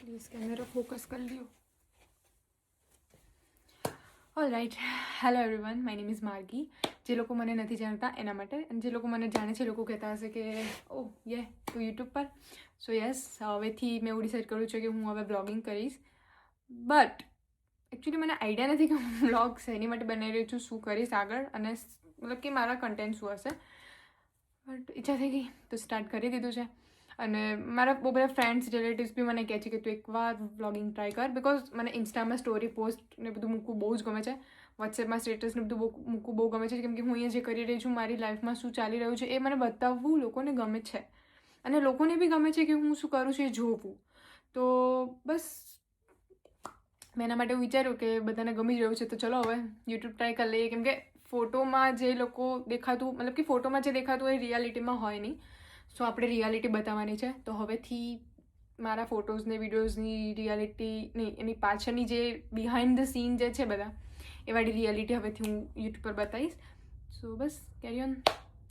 Please camera focus कर लियो. All right, hello everyone, my name is Margi. જે લોકો મને નથી જાણતા એના માટે, અને જે લોકો મને જાણે છે એ લોકો કહેતા હશે કે ઓ યે તું યુટ્યુબ પર. સો યસ, હવેથી મેં એવું ડિસાઇડ કર્યું છે કે હું હવે બ્લોગિંગ કરીશ. બટ એકચ્યુઅલી મને આઈડિયા નથી કે હું બ્લોગ્સ એની માટે બનાવી રહી છું, શું કરીશ આગળ, અને મતલબ કે મારા કન્ટેન્ટ શું હશે. બટ ઈચ્છા થઈ ગઈ તો સ્ટાર્ટ કરી દીધું છે. અને મારા બહુ બધા ફ્રેન્ડ્સ રિલેટિવ્સ બી મને કહે છે કે તું એકવાર વ્લોગિંગ ટ્રાય કર, બિકોઝ મને ઇન્સ્ટામાં સ્ટોરી પોસ્ટ ને બધું મૂકવું બહુ જ ગમે છે. વોટ્સએપમાં સ્ટેટસ ને બધું મૂકવું બહુ ગમે છે, કેમ કે હું અહીંયા જે કરી રહી છું, મારી લાઈફમાં શું ચાલી રહ્યું છે એ મને બતાવવું લોકોને ગમે છે, અને લોકોને બી ગમે છે કે હું શું કરું છું એ જોવું. તો બસ મેં એના માટે વિચાર્યું કે બધાને ગમી રહ્યું છે તો ચલો હવે યુટ્યુબ ટ્રાય કરી લઈએ, કેમ કે ફોટોમાં જે લોકો દેખાતું, મતલબ કે ફોટોમાં જે દેખાતું એ રિયાલિટીમાં હોય નહીં. સો આપણે રિયાલિટી બતાવવાની છે. તો હવેથી મારા ફોટોઝને વિડીયોઝની રિયાલિટી નહીં, એની પાછળની જે બિહાઇન્ડ ધ સીન જે છે બધા એ વાળી રિયાલિટી હવેથી હું યુટ્યુબ પર બતાવીશ. સો બસ કેરી ઓન.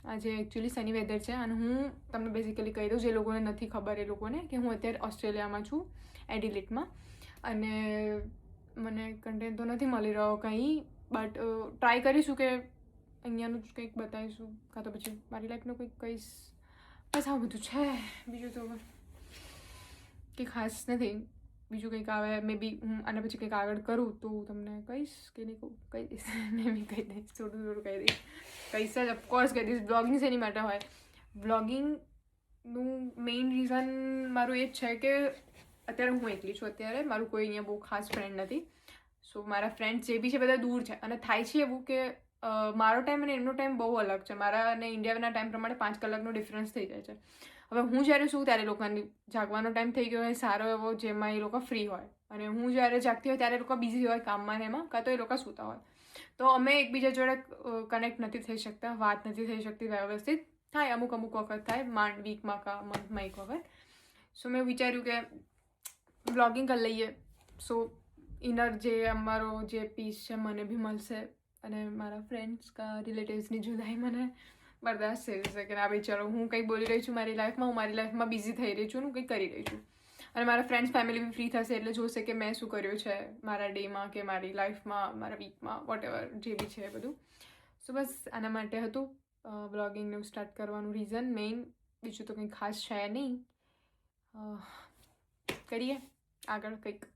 આજે એકચ્યુઅલી સની વેધર છે, અને હું તમને બેઝિકલી કહી દઉં જે લોકોને નથી ખબર એ લોકોને કે હું અત્યારે ઓસ્ટ્રેલિયામાં છું, એડિલેટમાં. અને મને કન્ટેન્ટ તો નથી મળી રહ્યો કંઈ, બટ ટ્રાય કરીશું કે અહીંયાનું જ કંઈક બતાવીશું, કાં તો પછી મારી લાઈફનું કંઈક કહીશ. બસ આ બધું છે, બીજું તો કંઈ ખાસ નથી. બીજું કંઈક આવે મે બી હું આના પછી કંઈક આગળ કરું તો હું તમને કહીશ, કે નહીં કહું કહી દઈશ, મેં બી કહી દઈશ, થોડું થોડું કહી દઈશ, કહીશ જ ઓફકોર્સ કહી દઈશ. બ્લોગિંગ શેની માટે હોય? બ્લોગિંગનું મેઇન રીઝન મારું એ જ છે કે અત્યારે હું એકલી છું, અત્યારે મારું કોઈ અહીંયા બહુ ખાસ ફ્રેન્ડ નથી. સો મારા ફ્રેન્ડ્સ જે બી છે બધા દૂર છે, અને થાય છે એવું કે મારો ટાઈમ અને એમનો ટાઈમ બહુ અલગ છે. મારા અને ઇન્ડિયાના ટાઈમ પ્રમાણે 5 કલાકનો ડિફરન્સ થઈ જાય છે. હવે હું જ્યારે શું ત્યારે લોકોની જાગવાનો ટાઈમ થઈ ગયો હોય સારો એવો, જેમાં એ લોકો ફ્રી હોય, અને હું જ્યારે જાગતી હોય ત્યારે એ લોકો બિઝી હોય કામમાં ને એમાં, કાં તો એ લોકો સૂતા હોય. તો અમે એકબીજા જોડે કનેક્ટ નથી થઈ શકતા, વાત નથી થઈ શકતી વ્યવસ્થિત. થાય અમુક વખત થાય, માંડ વીકમાં કા મંથમાં એક વખત. સો મેં વિચાર્યું કે બ્લોગિંગ કરી લઈએ, સો ઇનર જે અમારો જે પીસ છે મને બી મળશે, અને મારા ફ્રેન્ડ્સ કા રિલેટિવ્સની જુદાઈ મને બરદાસ્ત થઈ જશે કે ના ભાઈ ચલો હું કંઈક બોલી રહી છું મારી લાઈફમાં, હું મારી લાઈફમાં બિઝી થઈ રહી છું, હું કંઈક કરી રહી છું. અને મારા ફ્રેન્ડ્સ ફેમિલી બી ફ્રી થશે એટલે જોશે કે મેં શું કર્યું છે મારા ડેમાં, કે મારી લાઈફમાં, મારા વીકમાં, વોટેવર જે બી છે બધું. સો બસ આના માટે હતું બ્લોગિંગનું સ્ટાર્ટ કરવાનું રીઝન મેઇન. બીજું તો કંઈ ખાસ છે નહીં. કરીએ આગળ કંઈક.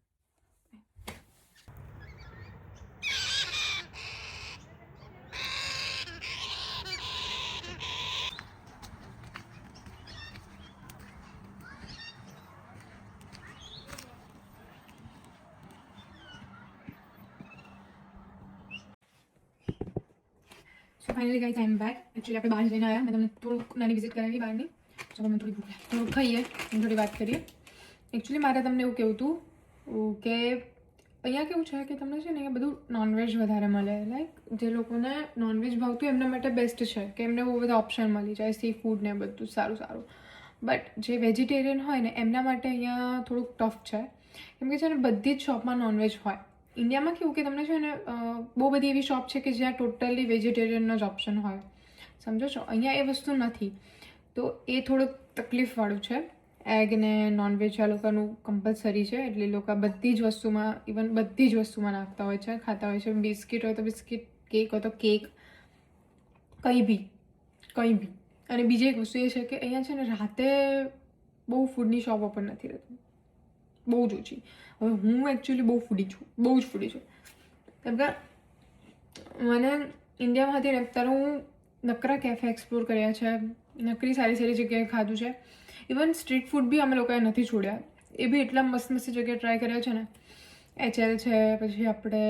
So finally guys I am back. Actually આપણે બહાર જઈને આવ્યા, મેં તમને થોડુંક નાની વિઝિટ કરાવી બહારની. ચાલો મને થોડી ભૂખ લાગે, થોડુંક ખાઈએ અને થોડી વાત કરીએ. એકચ્યુઅલી મારે તમને એવું કહેવું હતું કે અહીંયા કેવું છે કે તમને છે ને અહીંયા બધું નોનવેજ વધારે મળે. લાઈક જે લોકોને નોનવેજ ભાવતું એમના માટે બેસ્ટ છે કે એમને બહુ બધા ઓપ્શન મળી જાય, સી ફૂડ ને બધું સારું સારું. બટ જે વેજીટેરિયન હોય ને એમના માટે અહીંયા થોડુંક ટફ છે, કેમ કે છે ને બધી જ શોપમાં નોનવેજ હોય. ઇન્ડિયામાં કેવું કે તમને છે ને બહુ બધી એવી શોપ છે કે જ્યાં ટોટલી વેજીટેરિયનનો જ ઓપ્શન હોય, સમજો છો. અહીંયા એ વસ્તુ નથી, તો એ થોડુંક તકલીફવાળું છે. એગ ને નોનવેજ આ લોકોનું કમ્પલસરી છે, એટલે એ લોકો બધી જ વસ્તુમાં, ઇવન બધી જ વસ્તુમાં નાખતા હોય છે, ખાતા હોય છે. બિસ્કિટ હોય તો બિસ્કિટ, કેક હોય તો કેક, કંઈ બી. અને બીજી એક વસ્તુ એ છે કે અહીંયા છે ને રાતે બહુ ફૂડની શોપ ઓપન નથી રહેતી, બહુ જ ઓછી. હવે હું એકચ્યુઅલી બહુ ફૂડી છું, બહુ જ ફૂડી છું, કેમ કે મને ઇન્ડિયામાં હતી ને ત્યારે હું નકરા કેફે એક્સપ્લોર કર્યા છે, નકરી સારી સારી જગ્યાએ ખાધું છે. ઇવન સ્ટ્રીટ ફૂડ બી અમે લોકોએ નથી છોડ્યા, એ બી એટલા મસ્ત મસ્ત જગ્યાએ ટ્રાય કર્યા છે ને. HL છે, પછી આપણે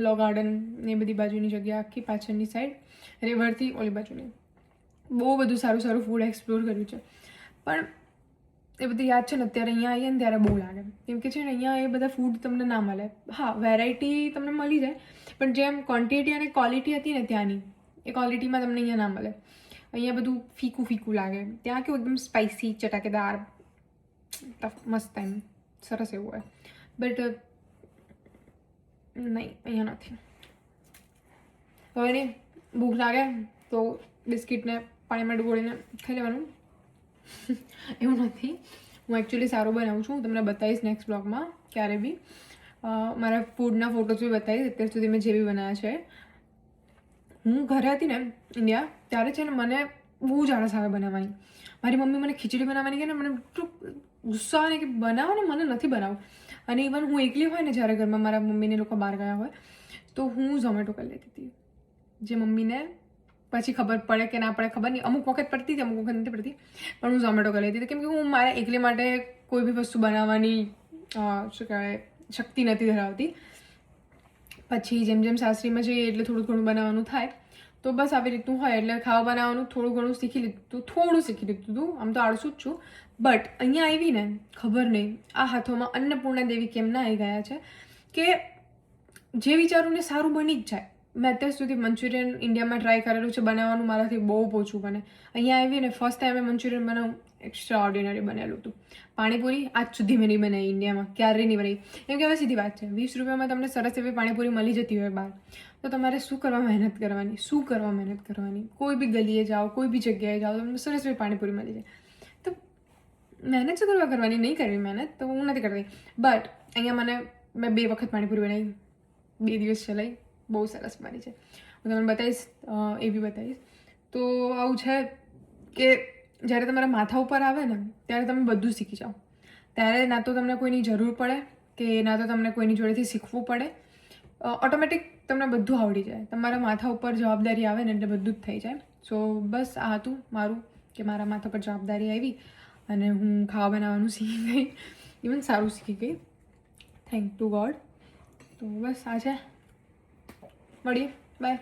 લો ગાર્ડન એ બધી બાજુની જગ્યા, આખી પાછળની સાઈડ, રિવરથી ઓલી બાજુની, બહુ બધું સારું સારું ફૂડ એક્સપ્લોર કર્યું છે. પણ એ બધી યાદ છે ને અત્યારે અહીંયા આવીએ ને ત્યારે બહુ લાગે, કેમ કે છે ને અહીંયા એ બધા ફૂડ તમને ના મળે. હા, વેરાયટી તમને મળી જાય, પણ જેમ ક્વોન્ટિટી અને ક્વોલિટી હતી ને ત્યાંની, એ ક્વોલિટીમાં તમને અહીંયા ના મળે. અહીંયા બધું ફીકું ફીકું લાગે. ત્યાં કેવું એકદમ સ્પાઇસી, ચટાકેદાર, મસ્ત એમ સરસ એવું હોય. બટ નહીં, અહીંયા નથી. હવે નહીં, ભૂખ લાગે તો બિસ્કિટને પાણીમાં ડુબોળીને ખાઈ લેવાનું. એવું નથી, હું એકચ્યુઅલી સારું બનાવું છું. હું તમને બતાવીશ નેક્સ્ટ બ્લોગમાં ક્યારે બી. મારા ફૂડના ફોટોઝ બી બતાવીશ અત્યાર સુધી મેં જે બી બનાવ્યા છે. હું ઘરે હતી ને ઇન્ડિયા ત્યારે છે ને મને બહુ જ આળસ આવે બનાવવાની. મારી મમ્મી મને ખીચડી બનાવવાની કે ને મને એટલું ગુસ્સો આવે ને કે બનાવો ને મને નથી બનાવવું. અને ઇવન હું એકલી હોય ને જ્યારે ઘરમાં મારા મમ્મીને લોકો બહાર ગયા હોય તો હું ઝોમેટો કરી લેતી હતી. જે મમ્મીને પછી ખબર પડે કે ના પડે ખબર નહીં, અમુક વખત પડતી હતી અમુક વખત નથી પડતી, પણ હું ઝોમેટો કરી લેતી હતી કેમ કે હું મારા એકલી માટે કોઈ બી વસ્તુ બનાવવાની શું કહેવાય શક્તિ નથી ધરાવતી. પછી જેમ જેમ સાસરીમાં જઈએ એટલે થોડું ઘણું બનાવવાનું થાય તો બસ આવી રીતનું હોય એટલે ખાવા બનાવવાનું થોડું ઘણું શીખી લીધું હતું. આમ તો આળસુ જ છું, બટ અહીંયા આવીને ખબર નહીં આ હાથોમાં અન્નપૂર્ણા દેવી કેમ ના આવી ગયા છે કે જે વિચારું ને સારું બની જ જાય. મેં અત્યાર સુધી મંચુરિયન ઇન્ડિયામાં ટ્રાય કરેલું છે બનાવવાનું, મારાથી બહુ ઓછું બને. અહીંયા આવીને ફર્સ્ટ ટાઈમે મંચુરિયન બનાવું એક્સ્ટ્રા ઓર્ડિનરી બનેલું હતું. પાણીપુરી આજ સુધી મેં નહીં બનાવી ઇન્ડિયામાં, ક્યારેય નહીં બનાવી. કેમ કે હવે સીધી વાત છે, 20 રૂપિયામાં તમને સરસ એવી પાણીપુરી મળી જતી હોય બહાર, તો તમારે શું કરવા મહેનત કરવાની. કોઈ બી ગલીએ જાઓ, કોઈ બી જગ્યાએ જાઓ, તમને સરસ એવી પાણીપુરી મળી જાય. તો મહેનત શું કરવાની, નહીં કરવી મહેનત તો હું નથી કરતી. બટ અહીંયા મેં 2 વખત પાણીપુરી બનાવી, 2 દિવસ ચલાવી, બહુ સરસ બની છે. હું તમને બતાવીશ, એ બી બતાવીશ. તો આવું છે કે જ્યારે તમારા માથા ઉપર આવે ને ત્યારે તમે બધું શીખી જાઓ. ત્યારે ના તો તમને કોઈની જરૂર પડે કે ના તો તમને કોઈની જોડેથી શીખવું પડે. ઓટોમેટિક તમને બધું આવડી જાય. તમારા માથા ઉપર જવાબદારી આવે ને એટલે બધું જ થઈ જાય. સો બસ આ હતું મારું કે મારા માથા પર જવાબદારી આવી અને હું ખાવા બનાવવાનું શીખી ગઈ, ઇવન સારું શીખી ગઈ, થેન્ક ટુ ગોડ. તો બસ આ છે, મળીએ, બાય.